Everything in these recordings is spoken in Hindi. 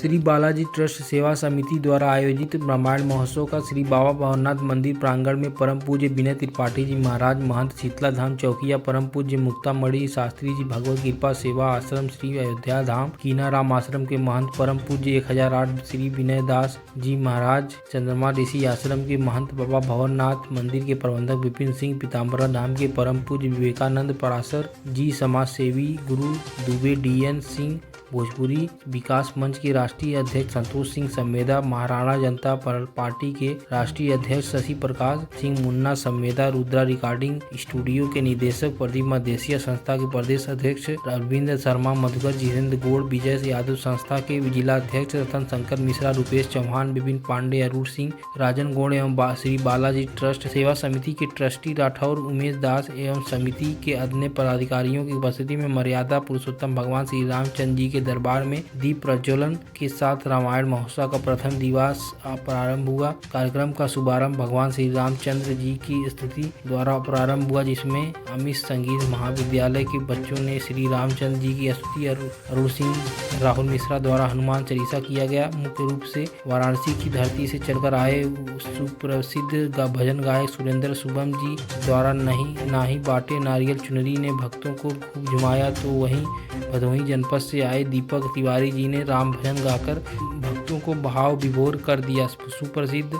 श्री बालाजी ट्रस्ट सेवा समिति द्वारा आयोजित रामायण महोत्सव का श्री बाबा भवरनाथ मंदिर प्रांगण में परम पूज्य विनय त्रिपाठी जी महाराज, महंत शीतला धाम चौकिया, परम पूज्य मुक्तामणि शास्त्री जी भगवत कृपा सेवा आश्रम श्री अयोध्या धाम कीनाराम आश्रम के महंत, परम पूज्य 1008 श्री विनय दास जी महाराज चंद्रमा ऋषि आश्रम के महंत, बाबा भवरनाथ मंदिर के प्रबंधक विपिन सिंह, पीताम्बरा धाम के परम पूज्य विवेकानंद पराशर जी समाज सेवी, गुरु दुबे DN सिंह भोजपुरी विकास मंच के राष्ट्रीय अध्यक्ष संतोष सिंह संवेदा, महाराणा जनता पार्टी के राष्ट्रीय अध्यक्ष शशि प्रकाश सिंह मुन्ना संवेदा, रुद्रा रिकॉर्डिंग स्टूडियो के निदेशक प्रदीप मदेसिया, संस्था के प्रदेश अध्यक्ष अरविंद शर्मा, मधुकर जितेंद्र गौड़, विजय यादव, संस्था के जिला अध्यक्ष रतन शंकर मिश्रा, रुपेश चौहान, विपिन पांडे, अरुण सिंह, राजन गौड़ एवं श्री बालाजी ट्रस्ट सेवा समिति के ट्रस्टी राठौर उमेश दास एवं समिति के अन्य पदाधिकारियों की उपस्थिति में मर्यादा पुरुषोत्तम भगवान श्री रामचंद्र जी के दरबार में दीप प्रज्वलन के साथ रामायण महोत्सव का प्रथम दिवस प्रारंभ हुआ। कार्यक्रम का शुभारंभ भगवान श्री रामचंद्र जी की स्तुति द्वारा प्रारंभ हुआ, जिसमें अमित संगीत महाविद्यालय के बच्चों ने श्री रामचंद्र जी की स्तुति, अरुण सिंह, राहुल मिश्रा द्वारा हनुमान चालीसा किया गया। मुख्य रूप से वाराणसी की धरती से चलकर आए सुप्रसिद्ध भजन गायक सुरेंद्र शुभम जी द्वारा नाही बाटे नारियल चुनरी ने भक्तों को खूब झुमाया, तो वहीं भदोही जनपद से आए दीपक तिवारी जी ने राम भजन गाकर भक्तों को भाव विभोर कर दिया। सुप्रसिद्ध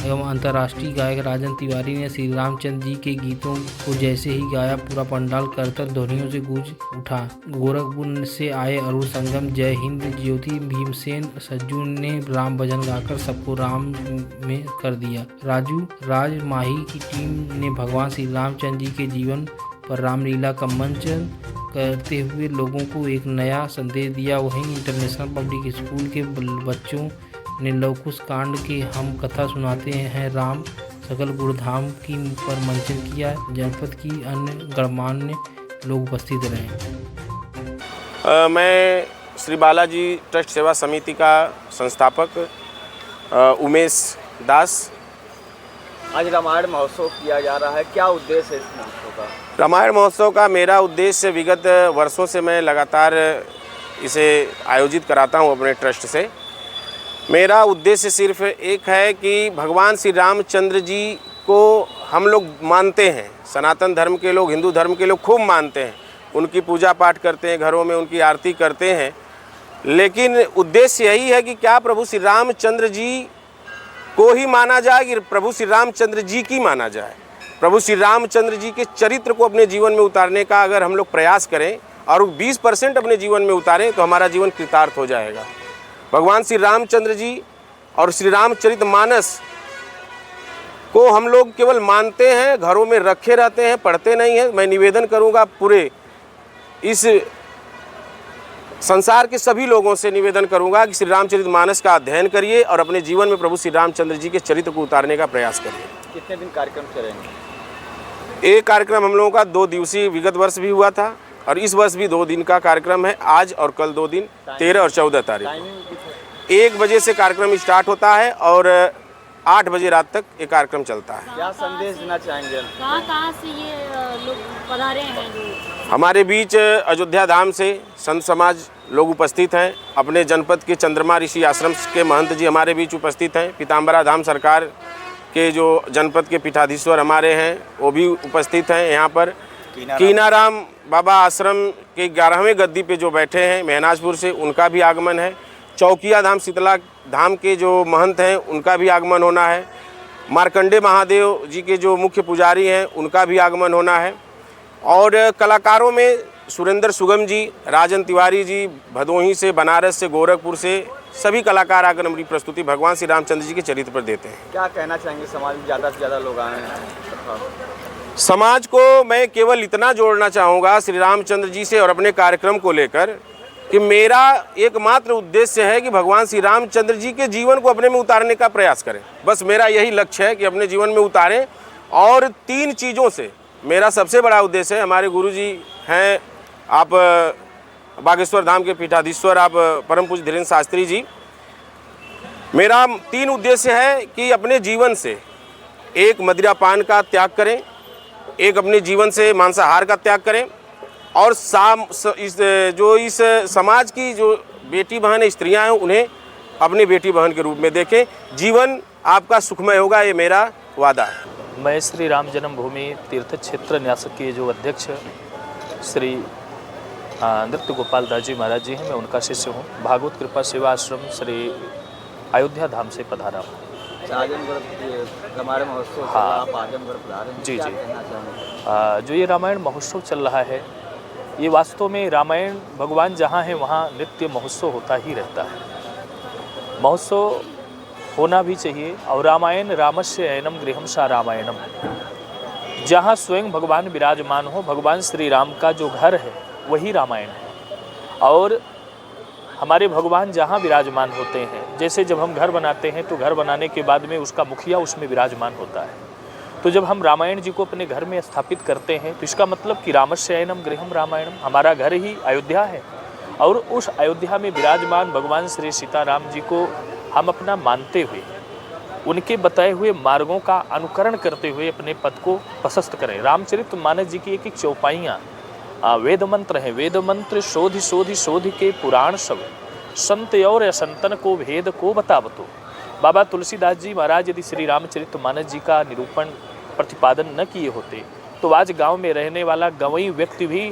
एवं अंतर्राष्ट्रीय गायक राजन तिवारी ने श्री रामचंद्र जी के गीतों को जैसे ही गाया, पूरा पंडाल करतल ध्वनियों से गूंज उठा। गोरखपुर से आए अरुण संगम, जय हिंद ज्योति, भीमसेन सज्जू ने राम भजन गाकर सबको राम में कर दिया। राजू राज माही की टीम ने भगवान श्री रामचंद्र जी के जीवन पर रामलीला का मंचन करते हुए लोगों को एक नया संदेश दिया। वहीं इंटरनेशनल पब्लिक स्कूल के बच्चों ने लवकुश कांड के हम कथा सुनाते हैं राम सकल गुरुधाम की पर मंचन किया। जनपद की अन्य गणमान्य लोग उपस्थित रहे। मैं श्री बालाजी ट्रस्ट सेवा समिति का संस्थापक उमेश दास। आज रामायण महोत्सव किया जा रहा है, क्या उद्देश्य है इस महोत्सव का? रामायण महोत्सव का मेरा उद्देश्य विगत वर्षों से मैं लगातार इसे आयोजित कराता हूं अपने ट्रस्ट से। मेरा उद्देश्य सिर्फ एक है कि भगवान श्री रामचंद्र जी को हम लोग मानते हैं, सनातन धर्म के लोग, हिंदू धर्म के लोग खूब मानते हैं, उनकी पूजा पाठ करते हैं, घरों में उनकी आरती करते हैं। लेकिन उद्देश्य यही है कि क्या प्रभु श्री रामचंद्र जी को ही माना जाए कि प्रभु श्री रामचंद्र जी की माना जाए। प्रभु श्री रामचंद्र जी के चरित्र को अपने जीवन में उतारने का अगर हम लोग प्रयास करें और 20% अपने जीवन में उतारें तो हमारा जीवन कृतार्थ हो जाएगा। भगवान श्री रामचंद्र जी और श्री रामचरितमानस को हम लोग केवल मानते हैं, घरों में रखे रहते हैं, पढ़ते नहीं हैं। मैं निवेदन करूंगा, पूरे इस संसार के सभी लोगों से निवेदन करूंगा कि श्री रामचरितमानस का अध्ययन करिए और अपने जीवन में प्रभु श्री रामचंद्र जी के चरित्र को उतारने का प्रयास करिए। कितने दिन कार्यक्रम चलेंगे? एक कार्यक्रम हम लोगों का 2 दिवसीय विगत वर्ष भी हुआ था और इस वर्ष भी 2 दिन का कार्यक्रम है, आज और कल 2 दिन, 13 और 14 तारीख। 1 बजे से कार्यक्रम स्टार्ट होता है और 8 बजे रात तक ये कार्यक्रम चलता है। क्या संदेश देना चाहेंगे? कहाँ से ये लोग पधारे हैं? हमारे बीच अयोध्या धाम से संत समाज लोग उपस्थित हैं। अपने जनपद के चंद्रमा ऋषि आश्रम के महंत जी हमारे बीच उपस्थित हैं। पीताम्बरा धाम सरकार के जो जनपद के पीठाधीश्वर हमारे हैं वो भी उपस्थित हैं। यहाँ पर कीनाराम बाबा आश्रम के 11वें गद्दी पे जो बैठे हैं महनाजपुर से, उनका भी आगमन है। चौकिया धाम शीतला धाम के जो महंत हैं उनका भी आगमन होना है। मार्कंडे महादेव जी के जो मुख्य पुजारी हैं उनका भी आगमन होना है। और कलाकारों में सुरेंद्र शुभम जी, राजन तिवारी जी, भदोही से, बनारस से, गोरखपुर से सभी कलाकार आकर हमारी प्रस्तुति भगवान श्री रामचंद्र जी के चरित्र पर देते हैं। क्या कहना चाहेंगे? समाज में ज़्यादा से ज़्यादा लोग आए हैं। समाज को मैं केवल इतना जोड़ना चाहूँगा श्री रामचंद्र जी से और अपने कार्यक्रम को लेकर कि मेरा एकमात्र उद्देश्य है कि भगवान श्री रामचंद्र जी के जीवन को अपने में उतारने का प्रयास करें। बस मेरा यही लक्ष्य है कि अपने जीवन में उतारें। और 3 चीज़ों से मेरा सबसे बड़ा उद्देश्य है। हमारे गुरुजी हैं, आप बागेश्वर धाम के पीठाधीश्वर, आप परम पूज्य धीरेन्द्र शास्त्री जी। मेरा 3 उद्देश्य है कि अपने जीवन से एक मदिरापान का त्याग करें, एक अपने जीवन से मांसाहार का त्याग करें और इस समाज की जो बेटी बहन स्त्रियां हैं उन्हें अपनी बेटी बहन के रूप में देखें। जीवन आपका सुखमय होगा, ये मेरा वादा है। मैं श्री राम जन्मभूमि तीर्थ क्षेत्र न्यास के जो अध्यक्ष श्री नृत्य गोपाल दास जी महाराज जी हैं, मैं उनका शिष्य हूँ। भागवत कृपा सेवा आश्रम श्री अयोध्या धाम से पधारा हूँ। आजमगढ़ रामायण महोत्सव हाँ। आप आजमगढ़ पधारे हैं, जी, क्या जी। कहना चाहेंगे? जो ये रामायण महोत्सव चल रहा है, ये वास्तव में रामायण भगवान जहाँ है वहाँ नित्य महोत्सव होता ही रहता है। महोत्सव होना भी चाहिए। और रामायण रामस्य ऐनम गृहम सा रामायणम, जहाँ स्वयं भगवान विराजमान हो, भगवान श्री राम का जो घर है वही रामायण है। और हमारे भगवान जहाँ विराजमान होते हैं, जैसे जब हम घर बनाते हैं तो घर बनाने के बाद में उसका मुखिया उसमें विराजमान होता है। तो जब हम रामायण जी को अपने घर में स्थापित करते हैं तो इसका मतलब कि रामस्य ऐनम गृहम रामायणम, हमारा घर ही अयोध्या है। और उस अयोध्या में विराजमान भगवान श्री सीताराम जी को हम अपना मानते हुए, उनके बताए हुए मार्गों का अनुकरण करते हुए अपने पद को प्रशस्त करें। रामचरितमानस जी की एक एक चौपाइयाँ वेद मंत्र हैं। वेद मंत्र शोधि शोधि शोधि के पुराण सब, संत और असंतन को भेद को बतावतो। बाबा तुलसीदास जी महाराज यदि श्री रामचरितमानस जी का निरूपण प्रतिपादन न किए होते तो आज गांव में रहने वाला गंवई व्यक्ति भी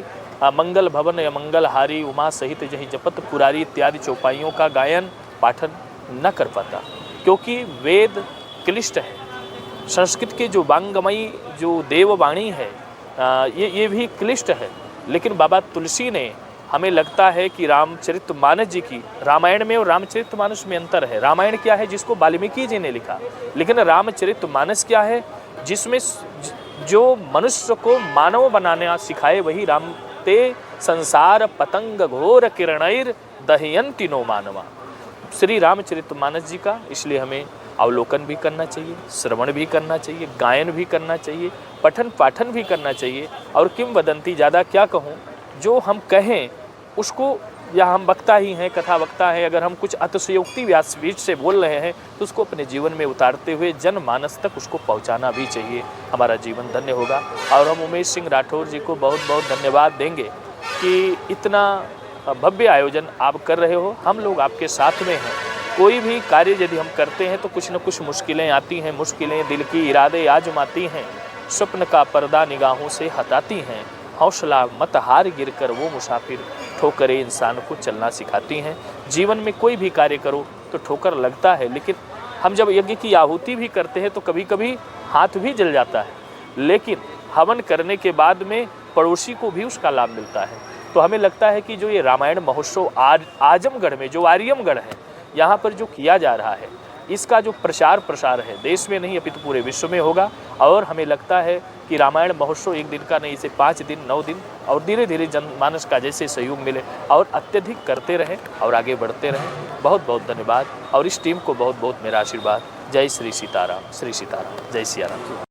मंगल भवन या मंगलहारी उमा सहित जही जपत पुरारी इत्यादि चौपाइयों का गायन पाठन न कर पाता, क्योंकि वेद क्लिष्ट है। संस्कृत के जो वांगमयी जो देववाणी है ये भी क्लिष्ट है। लेकिन बाबा तुलसी ने, हमें लगता है कि रामचरितमानस जी की, रामायण में और रामचरितमानस में अंतर है। रामायण क्या है जिसको वाल्मीकि जी ने लिखा, लेकिन रामचरितमानस क्या है जिसमें जो मनुष्य को मानव बनाना सिखाए वही राम ते संसार पतंग घोर किरणैर दहयंति नो मानवा, श्री रामचरितमानस जी का। इसलिए हमें अवलोकन भी करना चाहिए, श्रवण भी करना चाहिए, गायन भी करना चाहिए, पठन पाठन भी करना चाहिए। और किंवदंती, ज़्यादा क्या कहूँ, जो हम कहें उसको, या हम वक्ता ही हैं, कथा वक्ता हैं, अगर हम कुछ अतिशयोक्ति व्यासपीठ से बोल रहे हैं तो उसको अपने जीवन में उतारते हुए जनमानस तक उसको पहुंचाना भी चाहिए। हमारा जीवन धन्य होगा। और हम उमेश सिंह राठौर जी को बहुत बहुत धन्यवाद देंगे कि इतना भव्य आयोजन आप कर रहे हो। हम लोग आपके साथ में हैं। कोई भी कार्य यदि हम करते हैं तो कुछ न कुछ मुश्किलें आती हैं, मुश्किलें दिल की इरादे आजमाती हैं, स्वप्न का पर्दा निगाहों से हटाती हैं। हौसला मत हार गिर कर वो मुसाफिर, ठोकरें इंसान को चलना सिखाती हैं। जीवन में कोई भी कार्य करो तो ठोकर लगता है, लेकिन हम जब यज्ञ की आहुति भी करते हैं तो कभी कभी हाथ भी जल जाता है, लेकिन हवन करने के बाद में पड़ोसी को भी उसका लाभ मिलता है। तो हमें लगता है कि जो ये रामायण महोत्सव आजमगढ़ में, जो आर्यमगढ़ है, यहाँ पर जो किया जा रहा है, इसका जो प्रचार प्रसार है देश में नहीं अपितु पूरे विश्व में होगा। और हमें लगता है कि रामायण महोत्सव एक दिन का नहीं, इसे 5 दिन 9 दिन और धीरे धीरे जनमानस का जैसे सहयोग मिले और अत्यधिक करते रहें और आगे बढ़ते रहें। बहुत बहुत धन्यवाद और इस टीम को बहुत बहुत मेरा आशीर्वाद। जय श्री सीताराम, श्री सीताराम, जय सिया राम।